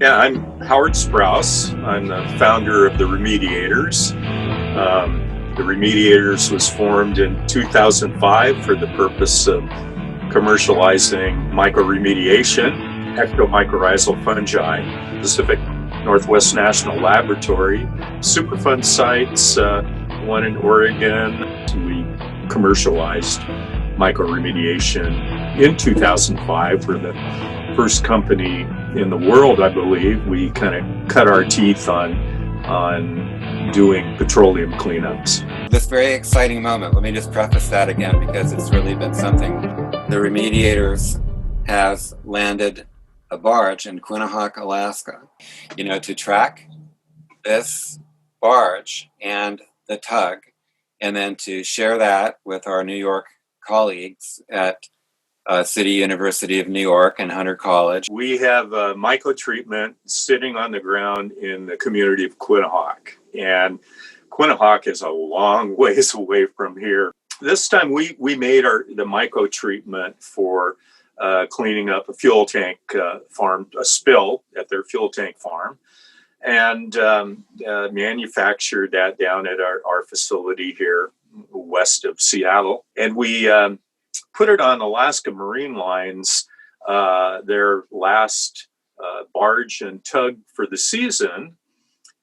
Yeah, I'm Howard Sprouse. I'm the founder of the Remediators. The Remediators was formed in 2005 for the purpose of commercializing mycoremediation, ectomycorrhizal fungi, Pacific Northwest National Laboratory, Superfund sites, one in Oregon. We commercialized mycoremediation in 2005 for the first company in the world, I believe. We kind of cut our teeth on doing petroleum cleanups. This very exciting moment, let me just preface that again because it's really been something. The Remediators has landed a barge in Quinhagak, Alaska, to track this barge and the tug, and then to share that with our New York colleagues at City University of New York and Hunter College. We have a myco-treatment sitting on the ground in the community of Quinhagak. And Quinhagak is a long ways away from here. This time we made the myco-treatment for cleaning up a fuel tank farm, a spill at their fuel tank farm, and manufactured that down at our facility here west of Seattle. And we put it on Alaska Marine Line's their last barge and tug for the season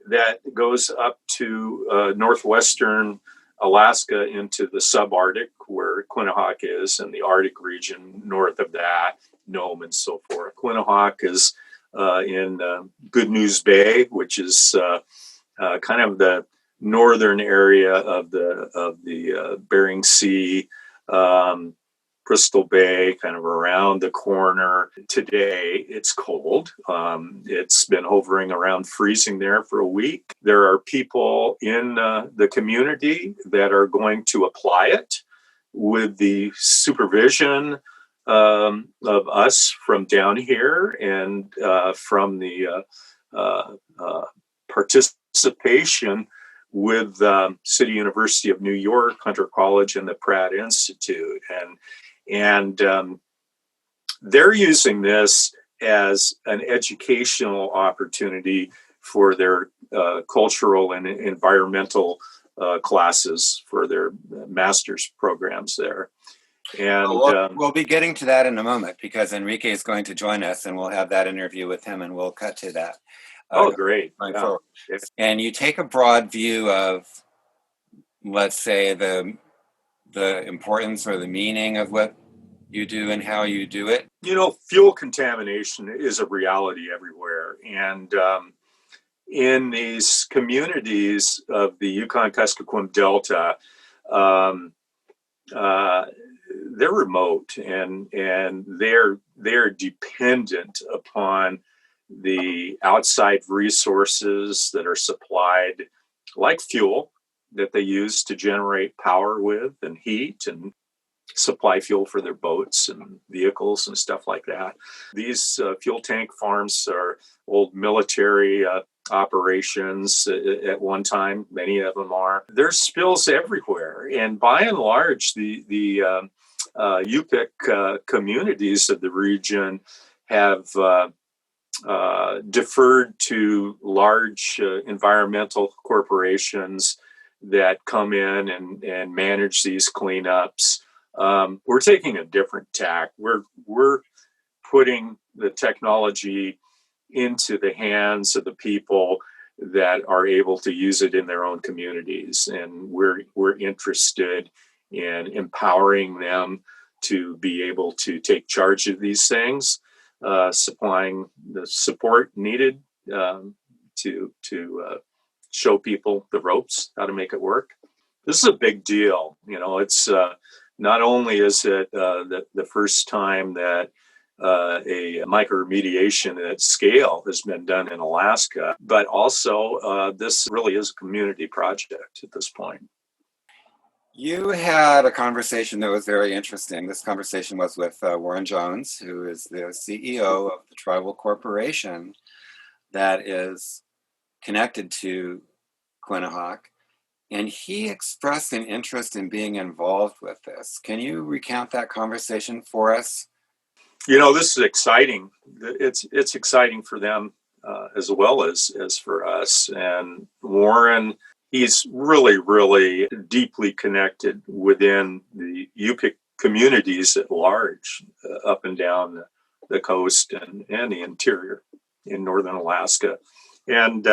that goes up to northwestern Alaska into the subarctic where Quinhagak is, and the Arctic region north of that, Nome and so forth. Quinhagak is in Good News Bay, which is kind of the northern area of the Bering Sea, Crystal Bay, kind of around the corner. Today, it's cold. It's been hovering around freezing there for a week. There are people in the community that are going to apply it with the supervision of us from down here and from the participation with City University of New York, Hunter College, and the Pratt Institute. And they're using this as an educational opportunity for their cultural and environmental classes for their master's programs there. And we'll be getting to that in a moment because Enrique is going to join us and we'll have that interview with him and we'll cut to that. Great. Yeah. And you take a broad view of, let's say, the importance or the meaning of what you do and how you do it. Fuel contamination is a reality everywhere. And in these communities of the Yukon-Kuskokwim Delta, they're remote and they're dependent upon the outside resources that are supplied, like fuel that they use to generate power with and heat and supply fuel for their boats and vehicles and stuff like that. These fuel tank farms are old military operations at one time. Many of them are. There's spills everywhere. And by and large, the Yupik communities of the region have deferred to large environmental corporations that come in and manage these cleanups. We're taking a different tack. We're putting the technology into the hands of the people that are able to use it in their own communities, and we're interested in empowering them to be able to take charge of these things, supplying the support needed to show people the ropes, how to make it work. This is a big deal. It's not only is it the first time that a mycoremediation at scale has been done in Alaska, but also this really is a community project at this point. You had a conversation that was very interesting. This conversation was with Warren Jones, who is the CEO of the tribal corporation that is connected to Quinhagak. And he expressed an interest in being involved with this. Can you recount that conversation for us? This is exciting. It's exciting for them. as well as for us. And Warren, he's really, really deeply connected within the Yupik communities at large, up and down the coast and the interior in northern Alaska. And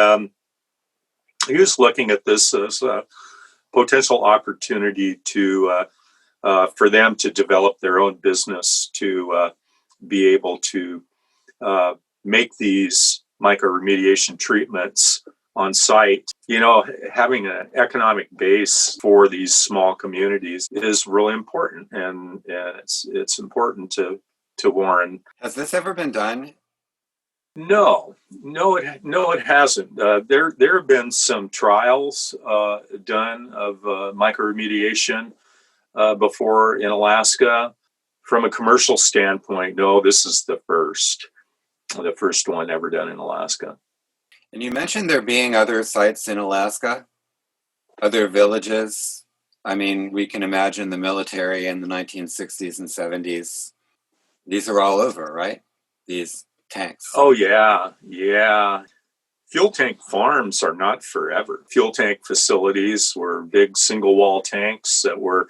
he was looking at this as a potential opportunity to for them to develop their own business, to be able to make these microremediation treatments on site. You know, having an economic base for these small communities is really important, and it's important to Warren. Has this ever been done? No, it hasn't. There have been some trials done of microremediation before in Alaska. From a commercial standpoint, no, this is the first one ever done in Alaska. And you mentioned there being other sites in Alaska, other villages. I mean, we can imagine the military in the 1960s and 70s. These are all over, right? These tanks. Oh, yeah. Fuel tank farms are not forever. Fuel tank facilities were big single wall tanks that were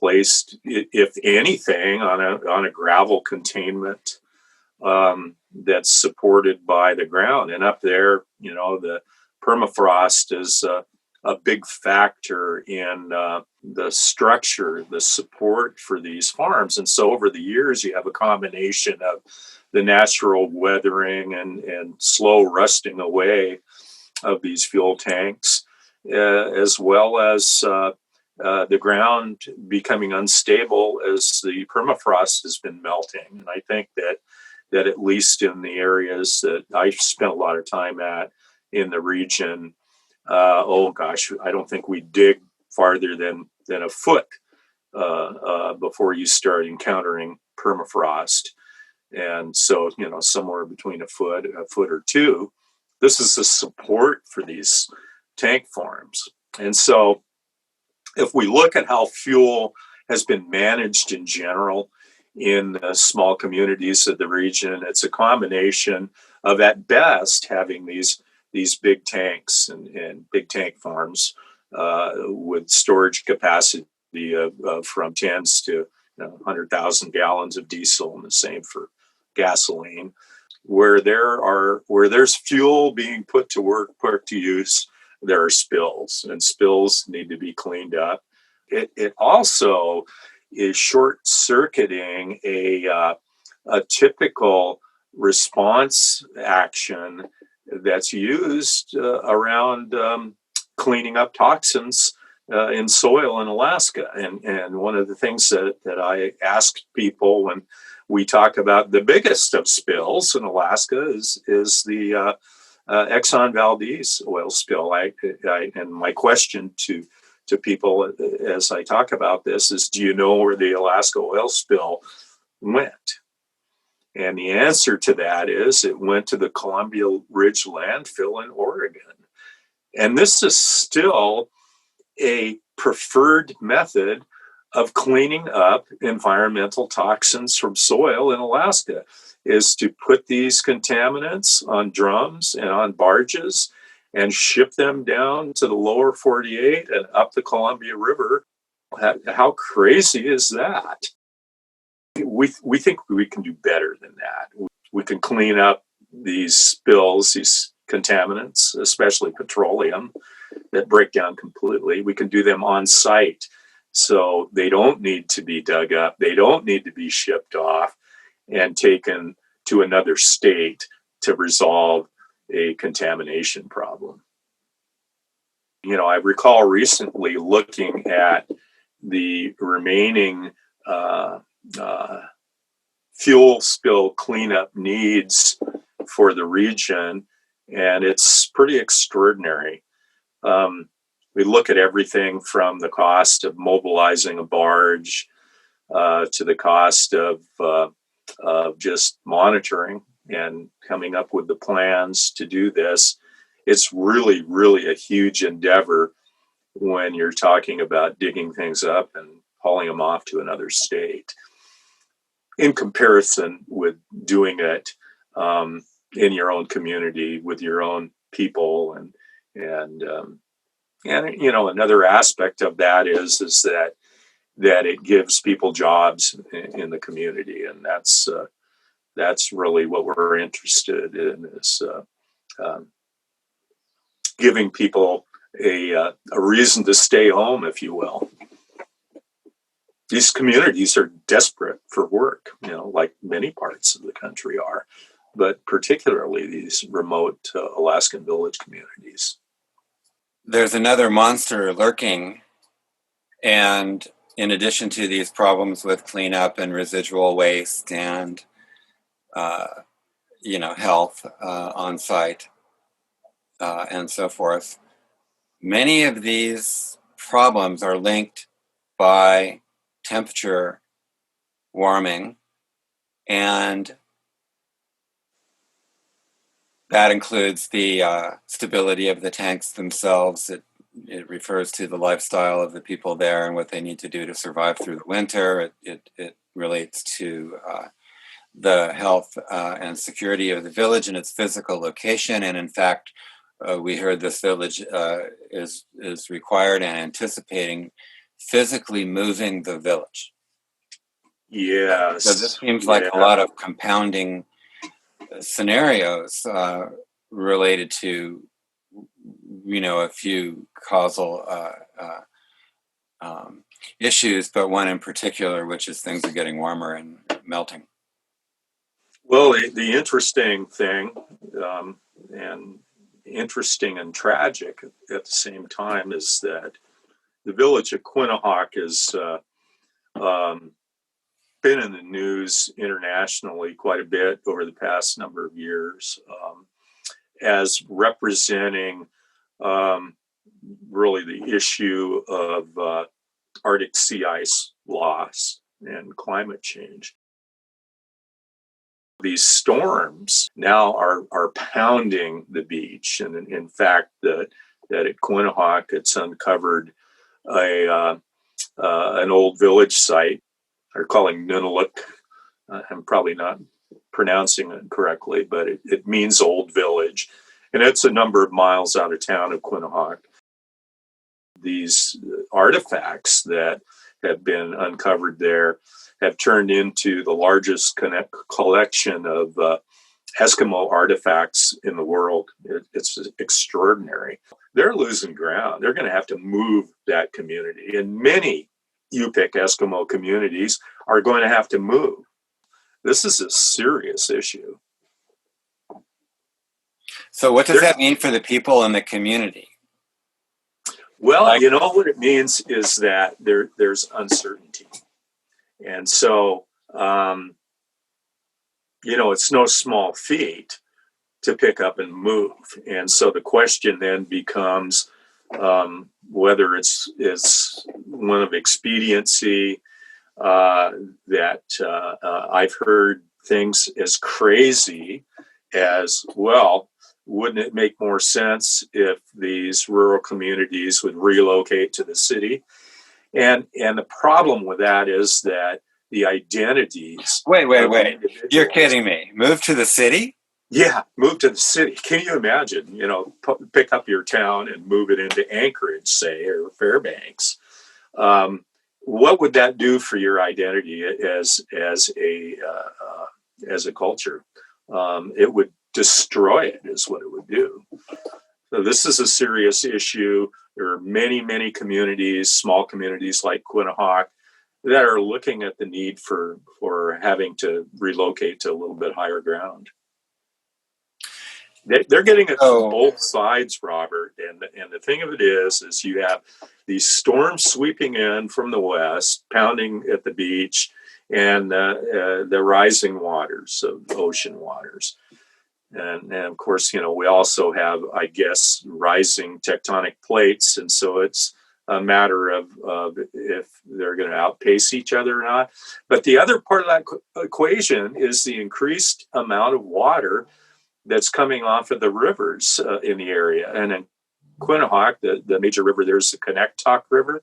placed, if anything, on a gravel containment that's supported by the ground. And up there, you know, the permafrost is a big factor in the structure, the support for these farms. And so over the years, you have a combination of the natural weathering and slow rusting away of these fuel tanks, as well as the ground becoming unstable as the permafrost has been melting. And I think that at least in the areas that I spent a lot of time at in the region, I don't think we dig farther than a foot before you start encountering permafrost. And so, you know, somewhere between a foot or two, this is the support for these tank farms. And so if we look at how fuel has been managed in general in small communities of the region, it's a combination of, at best, having these big tanks and big tank farms with storage capacity of from tens to 100,000 gallons of diesel, and the same for gasoline. Where there's fuel being put to use, there are spills, and spills need to be cleaned up. It also is short-circuiting a typical response action that's used around cleaning up toxins in soil in Alaska. And one of the things that I ask people when we talk about the biggest of spills in Alaska is the Exxon Valdez oil spill. And my question to people as I talk about this is, do you know where the Alaska oil spill went? And the answer to that is it went to the Columbia Ridge landfill in Oregon. And this is still a preferred method of cleaning up environmental toxins from soil in Alaska, is to put these contaminants on drums and on barges and ship them down to the lower 48 and up the Columbia River. How crazy is that? We think we can do better than that. We can clean up these spills, these contaminants, especially petroleum, that break down completely. We can do them on site, so they don't need to be dug up. They don't need to be shipped off and taken to another state to resolve a contamination problem. You know, I recall recently looking at the remaining fuel spill cleanup needs for the region, and it's pretty extraordinary. We look at everything from the cost of mobilizing a barge to the cost of just monitoring and coming up with the plans to do this. It's really, really a huge endeavor when you're talking about digging things up and hauling them off to another state, in comparison with doing it in your own community with your own people, and you know, another aspect of that is that it gives people jobs in the community, and that's really what we're interested in, is um, giving people a reason to stay home, if you will. These communities are desperate for work, you know, like many parts of the country are, but particularly these remote Alaskan village communities. There's another monster lurking, and in addition to these problems with cleanup and residual waste and you know, health on site and so forth, many of these problems are linked by temperature warming, and that includes the stability of the tanks themselves. It refers to the lifestyle of the people there and what they need to do to survive through the winter. It relates to the health and security of the village and its physical location. And in fact, we heard this village is required and anticipating physically moving the village. Yes. So this seems like a lot of compounding scenarios related to, you know, a few causal issues, but one in particular, which is things are getting warmer and melting. Well, the interesting thing, and interesting and tragic at the same time, is that the village of Quinhagak has been in the news internationally quite a bit over the past number of years, as representing really the issue of Arctic sea ice loss and climate change. These storms now are pounding the beach, and in fact, that at Quinhagak, it's uncovered an old village site. They're calling Nunaluk. I'm probably not pronouncing it correctly, but it means old village, and it's a number of miles out of town of Quinhagak. These artifacts that have been uncovered there have turned into the largest collection of Eskimo artifacts in the world. It's extraordinary. They're losing ground. They're going to have to move that community, and many Yupik Eskimo communities are going to have to move. This is a serious issue. So what does that mean for the people in the community? Well, you know what it means is that there's uncertainty. And so, you know, it's no small feat to pick up and move. And so the question then becomes whether it's one of expediency, that I've heard things as crazy as, well, wouldn't it make more sense if these rural communities would relocate to the city? And the problem with that is that the identities. Wait. You're kidding me. Move to the city? Yeah, move to the city. Can you imagine, you know, pick up your town and move it into Anchorage, say, or Fairbanks? What would that do for your identity as a culture? It would destroy it, is what it would do. So this is a serious issue. There are many communities, small communities like Quinhagak, that are looking at the need for having to relocate to a little bit higher ground. They're getting it from both sides, Robert. And the thing of it is you have these storms sweeping in from the west, pounding at the beach, and the rising waters of ocean waters. And of course, you know, we also have, I guess, rising tectonic plates. And so it's a matter of if they're going to outpace each other or not. But the other part of that equation is the increased amount of water that's coming off of the rivers in the area. And in Quinhagak, the major river, there's the Quinhagak River,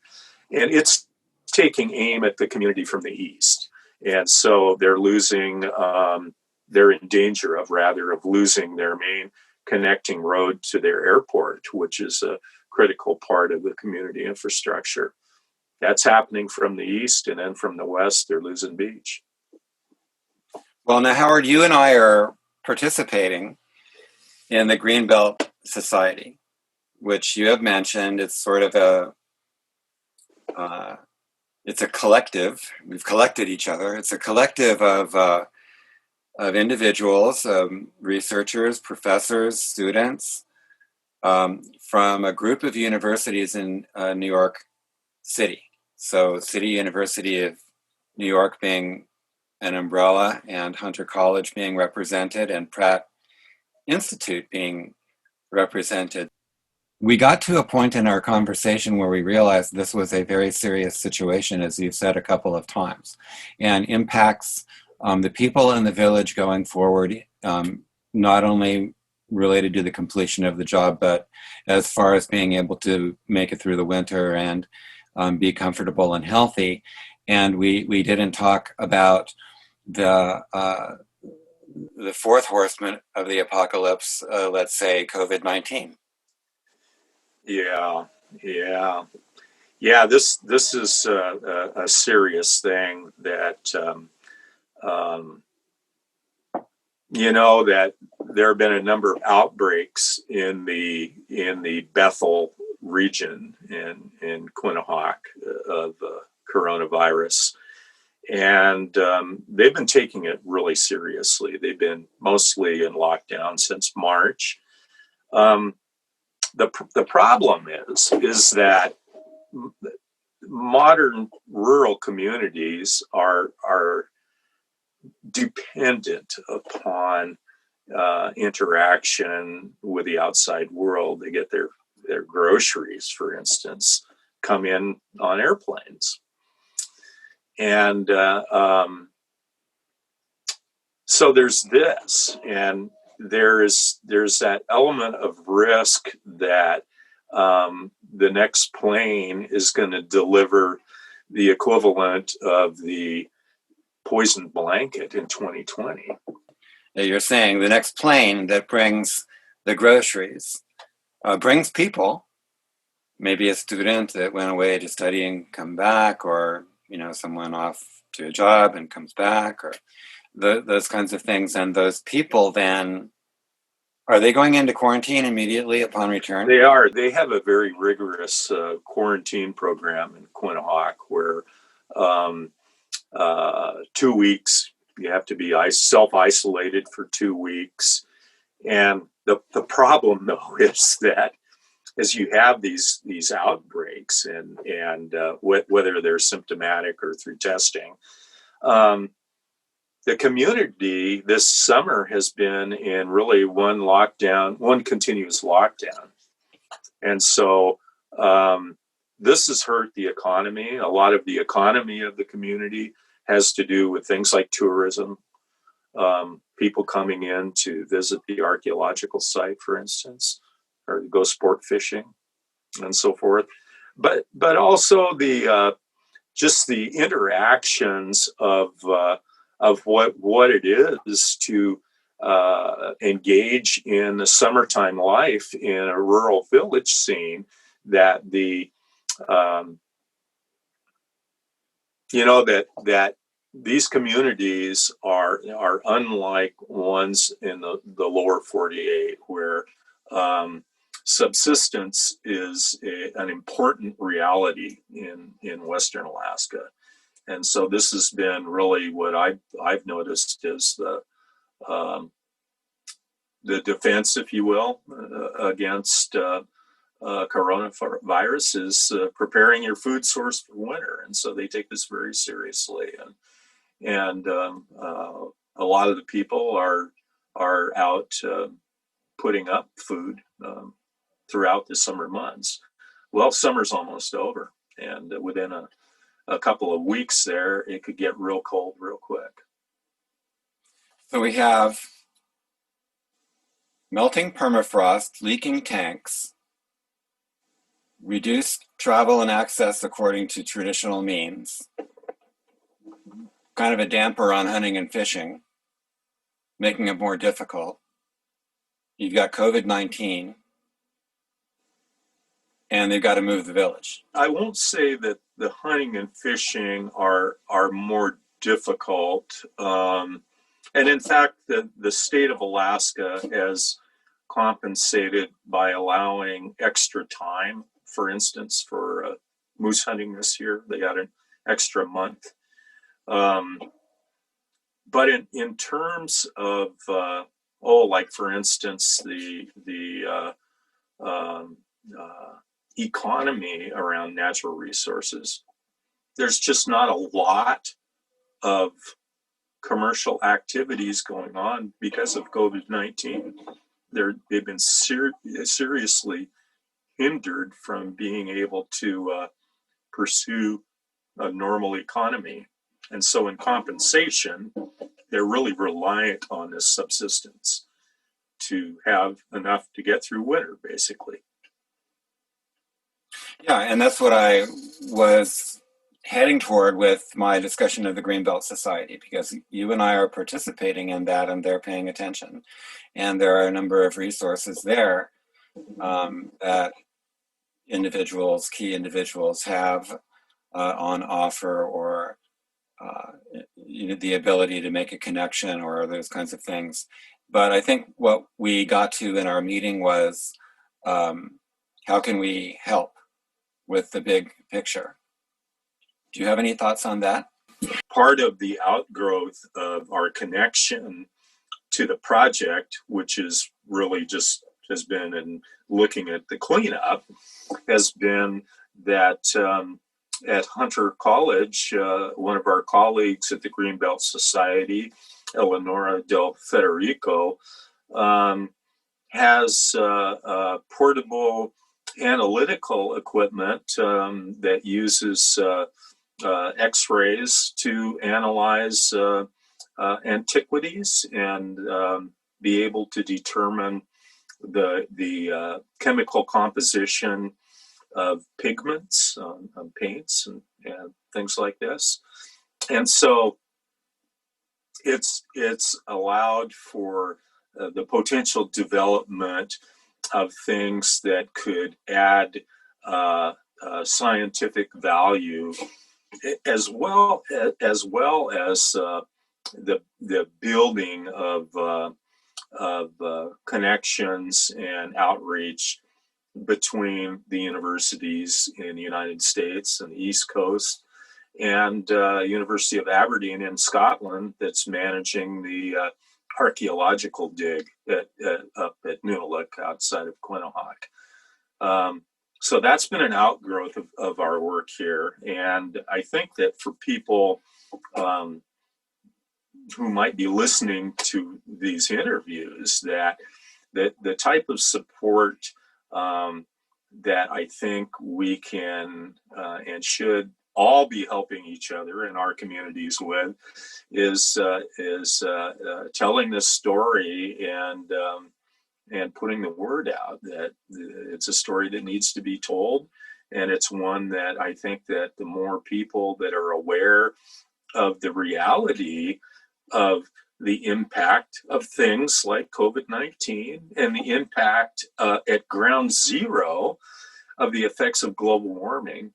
and it's taking aim at the community from the east. And so they're losing they're in danger of, rather, of losing their main connecting road to their airport, which is a critical part of the community infrastructure. That's happening from the east, and then from the west, they're losing beach. Well, now, Howard, you and I are participating in the Greenbelt Society, which you have mentioned. It's sort of it's a collective. We've collected each other. It's a collective of individuals, researchers, professors, students, from a group of universities in New York City. So City University of New York being an umbrella, and Hunter College being represented, and Pratt Institute being represented. We got to a point in our conversation where we realized this was a very serious situation, as you've said a couple of times, and impacts the people in the village going forward, not only related to the completion of the job, but as far as being able to make it through the winter and be comfortable and healthy. And we didn't talk about the fourth horseman of the apocalypse, let's say COVID-19. Yeah. This is a serious thing that that there have been a number of outbreaks in the Bethel region in Quinhagak of coronavirus. And they've been taking it really seriously. They've been mostly in lockdown since March. The problem is that modern rural communities are dependent upon interaction with the outside world. They get their groceries, for instance, come in on airplanes. And so there's this, and there's that element of risk that the next plane is going to deliver the equivalent of the poison blanket in 2020. You're saying the next plane that brings the groceries brings people, maybe a student that went away to study and come back, or someone off to a job and comes back, or those kinds of things. And those people then, are they going into quarantine immediately upon return? They are. They have a very rigorous quarantine program in Quinhagak where 2 weeks you have to be self-isolated for 2 weeks. And the problem, though, is that as you have these outbreaks, and whether they're symptomatic or through testing, the community this summer has been in really one continuous lockdown. And so this has hurt the economy. A lot of the economy of the community has to do with things like tourism, people coming in to visit the archaeological site, for instance, or go sport fishing and so forth. But also just the interactions of what it is to engage in the summertime life in a rural village scene, that that these communities are unlike ones in the lower 48, where subsistence is an important reality in Western Alaska. And so this has been really what I've noticed is the defense, if you will, against coronavirus is preparing your food source for winter. And so they take this very seriously. And a lot of the people are out putting up food throughout the summer months. Well, summer's almost over, and within a couple of weeks there, it could get real cold real quick. So we have melting permafrost, leaking tanks, reduced travel and access according to traditional means, kind of a damper on hunting and fishing, making it more difficult. You've got COVID-19, and they've got to move the village. I won't say that the hunting and fishing are more difficult. And in fact, the state of Alaska has compensated by allowing extra time. For instance, for moose hunting this year, they got an extra month. But in terms of like for instance, the economy around natural resources, there's just not a lot of commercial activities going on because of COVID-19. They've been seriously hindered from being able to pursue a normal economy. And so in compensation, they're really reliant on this subsistence to have enough to get through winter, basically. Yeah, and that's what I was heading toward with my discussion of the Greenbelt Society, because you and I are participating in that and they're paying attention. And there are a number of resources there that key individuals have on offer, or the ability to make a connection or those kinds of things. But I think what we got to in our meeting was how can we help with the big picture? Do you have any thoughts on that? Part of the outgrowth of our connection to the project, which is really just has been in looking at the cleanup, has been that at Hunter College, one of our colleagues at the Greenbelt Society, Eleonora Del Federico, has portable analytical equipment that uses X-rays to analyze antiquities and be able to determine the chemical composition of pigments on paints and things like this. And so it's allowed for the potential development of things that could add scientific value, as well as the building of connections and outreach between the universities in the United States and the East Coast and University of Aberdeen in Scotland, that's managing the archaeological dig up at Nunavut outside of Quinhagak. So that's been an outgrowth of our work here. And I think that for people who might be listening to these interviews, that the type of support that I think we can and should all be helping each other in our communities with is telling this story and putting the word out that it's a story that needs to be told. And it's one that I think that the more people that are aware of the reality of the impact of things like COVID-19 and the impact at ground zero of the effects of global warming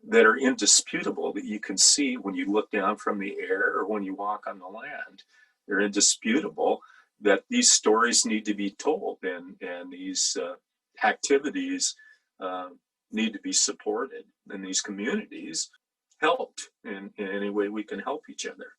that are indisputable, that you can see when you look down from the air or when you walk on the land. They're indisputable, that these stories need to be told, and these activities need to be supported, and these communities helped in any way we can help each other.